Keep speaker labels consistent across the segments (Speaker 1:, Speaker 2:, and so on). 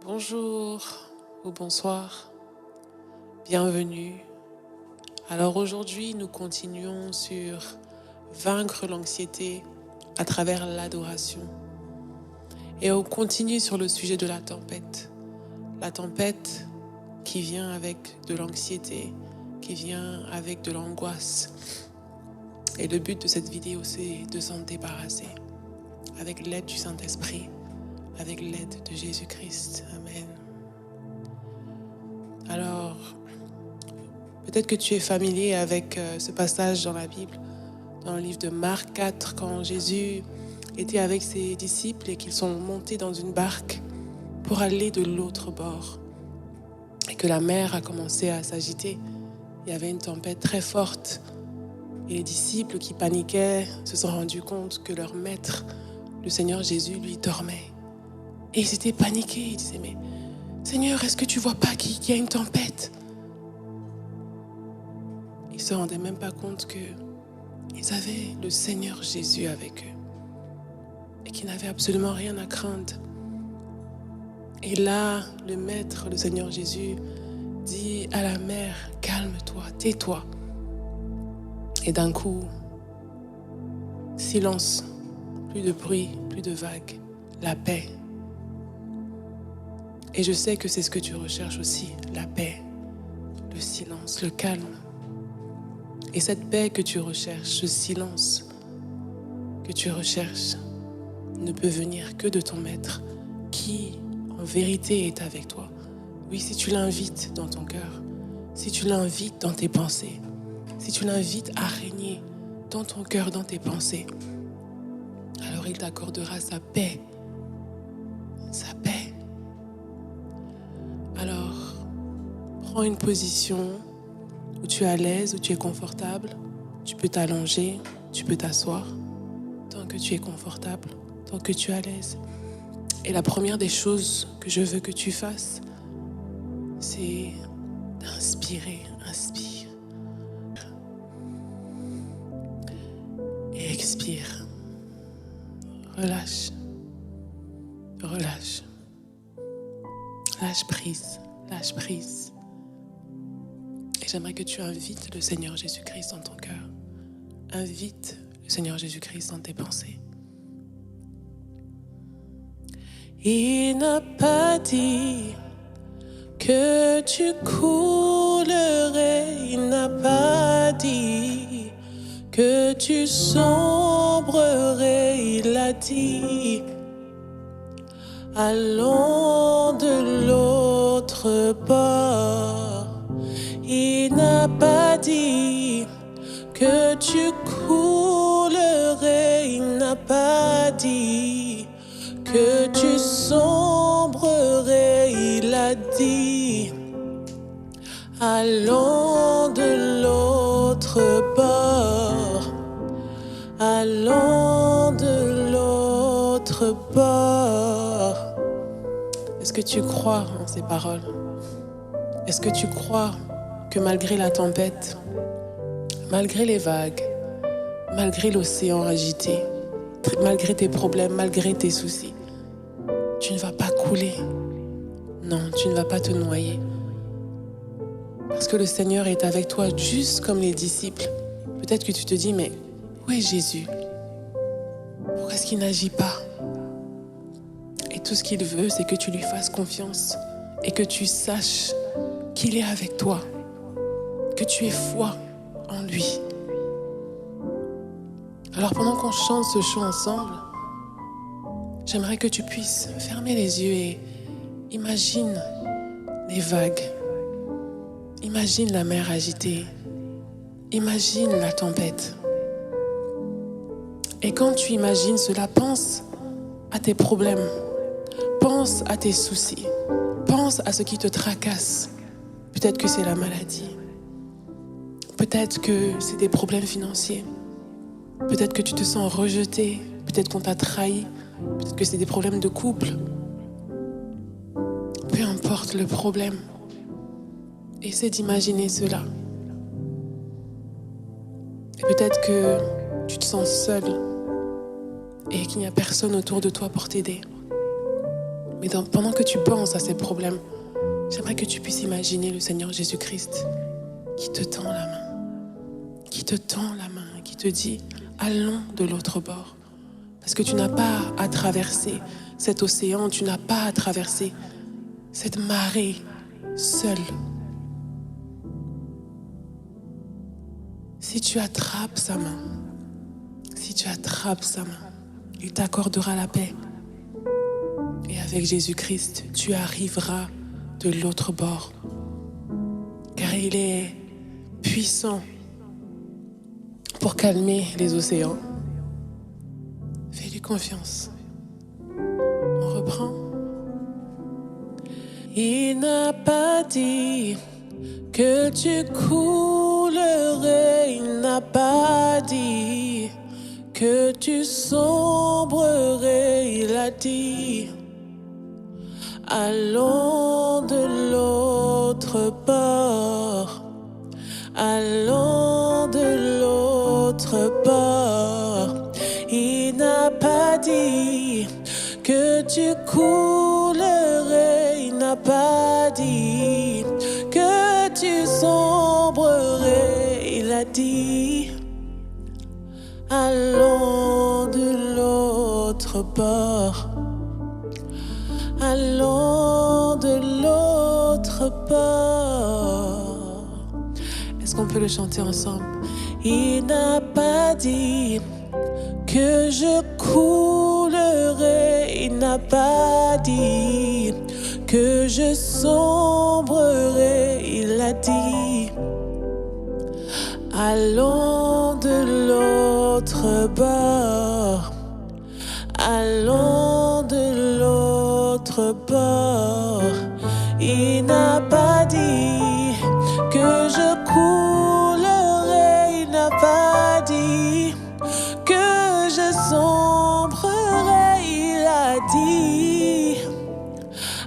Speaker 1: Bonjour ou bonsoir, bienvenue. Alors aujourd'hui, nous continuons sur vaincre l'anxiété à travers l'adoration. Et on continue sur le sujet de la tempête. La tempête qui vient avec de l'anxiété, qui vient avec de l'angoisse. Et le but de cette vidéo, c'est de s'en débarrasser avec l'aide du Saint-Esprit, avec l'aide de Jésus-Christ. Amen. Alors, peut-être que tu es familier avec ce passage dans la Bible, dans le livre de Marc 4, quand Jésus était avec ses disciples et qu'ils sont montés dans une barque pour aller de l'autre bord. Et que la mer a commencé à s'agiter. Il y avait une tempête très forte. Et les disciples qui paniquaient se sont rendus compte que leur maître, le Seigneur Jésus, lui dormait. Et ils étaient paniqués. Ils disaient, mais Seigneur, est-ce que tu ne vois pas qu'il y a une tempête? Ils ne se rendaient même pas compte qu'ils avaient le Seigneur Jésus avec eux. Et qu'ils n'avaient absolument rien à craindre. Et là, le maître, le Seigneur Jésus, dit à la mer, calme-toi, tais-toi. Et d'un coup, silence, plus de bruit, plus de vagues, la paix. Et je sais que c'est ce que tu recherches aussi, la paix, le silence, le calme. Et cette paix que tu recherches, ce silence que tu recherches, ne peut venir que de ton maître, qui en vérité est avec toi. Oui, si tu l'invites dans ton cœur, si tu l'invites dans tes pensées, si tu l'invites à régner dans ton cœur, dans tes pensées, alors il t'accordera sa paix. Sa paix. Alors, prends une position où tu es à l'aise, où tu es confortable. Tu peux t'allonger, tu peux t'asseoir, tant que tu es confortable, tant que tu es à l'aise. Et la première des choses que je veux que tu fasses, c'est d'inspirer, inspire. Et expire. Relâche. Relâche. Lâche prise. Lâche prise. Et j'aimerais que tu invites le Seigneur Jésus-Christ dans ton cœur. Invite le Seigneur Jésus-Christ dans tes pensées. Il n'a pas dit que tu coulerais. Il n'a pas dit que tu sombrerais. Il a dit, allons de l'autre bord. Il n'a pas dit que tu coulerais. Il n'a pas dit que tu sombrerais. Il a dit, allons de l'autre bord. Allons de l'autre bord. Est-ce que tu crois en ces paroles? Est-ce que tu crois que malgré la tempête, malgré les vagues, malgré l'océan agité, malgré tes problèmes, malgré tes soucis, tu ne vas pas couler? Non, tu ne vas pas te noyer. Parce que le Seigneur est avec toi, juste comme les disciples. Peut-être que tu te dis, mais où est Jésus? Pourquoi est-ce qu'il n'agit pas? Et tout ce qu'il veut, c'est que tu lui fasses confiance et que tu saches qu'il est avec toi, que tu aies foi en lui. Alors pendant qu'on chante ce chant ensemble, j'aimerais que tu puisses fermer les yeux et imagine les vagues. Imagine la mer agitée. Imagine la tempête. Et quand tu imagines cela, pense à tes problèmes. Pense à tes soucis. Pense à ce qui te tracasse. Peut-être que c'est la maladie. Peut-être que c'est des problèmes financiers. Peut-être que tu te sens rejeté. Peut-être qu'on t'a trahi. Peut-être que c'est des problèmes de couple. Peu importe le problème. Essaie d'imaginer cela. Et peut-être que tu te sens seul et qu'il n'y a personne autour de toi pour t'aider. Mais pendant que tu penses à ces problèmes, j'aimerais que tu puisses imaginer le Seigneur Jésus-Christ qui te tend la main, qui te tend la main, qui te dit « Allons de l'autre bord ». Parce que tu n'as pas à traverser cet océan, tu n'as pas à traverser cette marée seule. Si tu attrapes sa main, il t'accordera la paix. Et avec Jésus-Christ, tu arriveras de l'autre bord. Car il est puissant pour calmer les océans. Fais-lui confiance. On reprend. Il n'a pas dit que tu coulerais. Il n'a pas dit que tu sombrerais. Il a dit allons de l'autre bord. Allons de l'autre bord. Il n'a pas dit que tu coulerais. Il n'a pas dit que tu sombrerais. Il a dit allons de l'autre bord. Allons de l'autre bord. Est-ce qu'on peut le chanter ensemble? Il n'a pas dit que je coulerai. Il n'a pas dit que je sombrerai. Il a dit allons de l'autre bord. Allons de l'autre bord. Il n'a pas dit que je coulerai. Il n'a pas dit que je sombrerai. Il a dit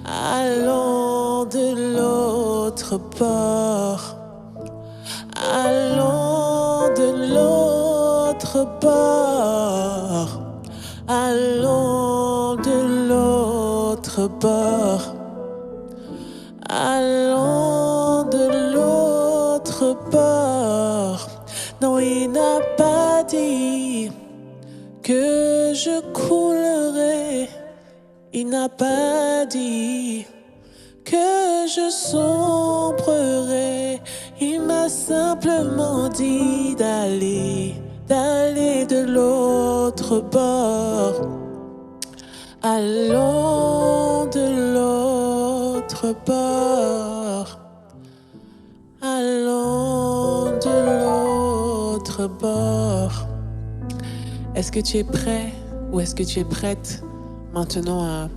Speaker 1: allons de l'autre bord. Allons de l'autre bord. Allons de l'autre bord. Allons de l'autre bord. Non, il n'a pas dit que je coulerai. Il n'a pas dit que je sombrerai. Il m'a simplement dit d'aller de l'autre bord. Allons de l'autre bord. Allons de l'autre bord. Est-ce que tu es prêt ou est-ce que tu es prête maintenant à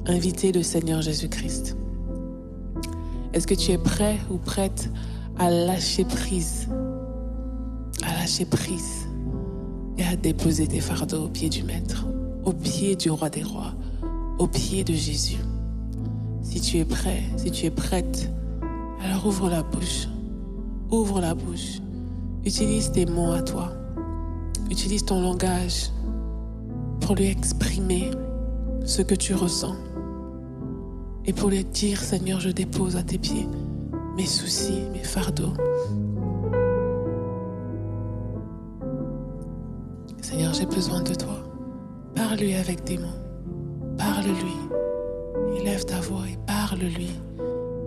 Speaker 1: inviter le Seigneur Jésus-Christ? Est-ce que tu es prêt ou prête à lâcher prise? À lâcher prise et à déposer tes fardeaux au pied du Maître, au pied du Roi des Rois, au pied de Jésus. Si tu es prêt, si tu es prête, alors ouvre la bouche. Ouvre la bouche. Utilise tes mots à toi. Utilise ton langage pour lui exprimer ce que tu ressens. Et pour lui dire, Seigneur, je dépose à tes pieds mes soucis, mes fardeaux. Seigneur, j'ai besoin de toi. Parle-lui avec tes mots. Parle-lui. Élève ta voix et parle-lui.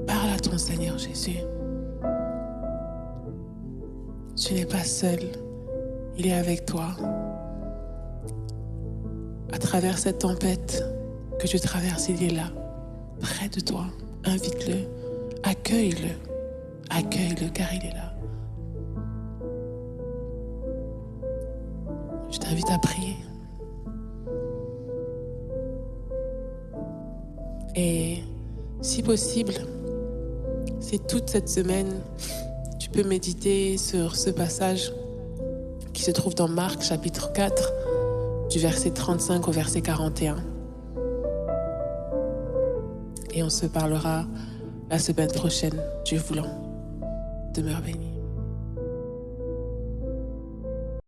Speaker 1: Parle à ton Seigneur Jésus. Tu n'es pas seul. Il est avec toi. À travers cette tempête que tu traverses, il est là, près de toi. Invite-le. Accueille-le. Accueille-le car il est là. Je t'invite à prier. Et si possible, si toute cette semaine, tu peux méditer sur ce passage qui se trouve dans Marc chapitre 4, du verset 35 au verset 41. Et on se parlera la semaine prochaine, Dieu voulant. Demeure béni.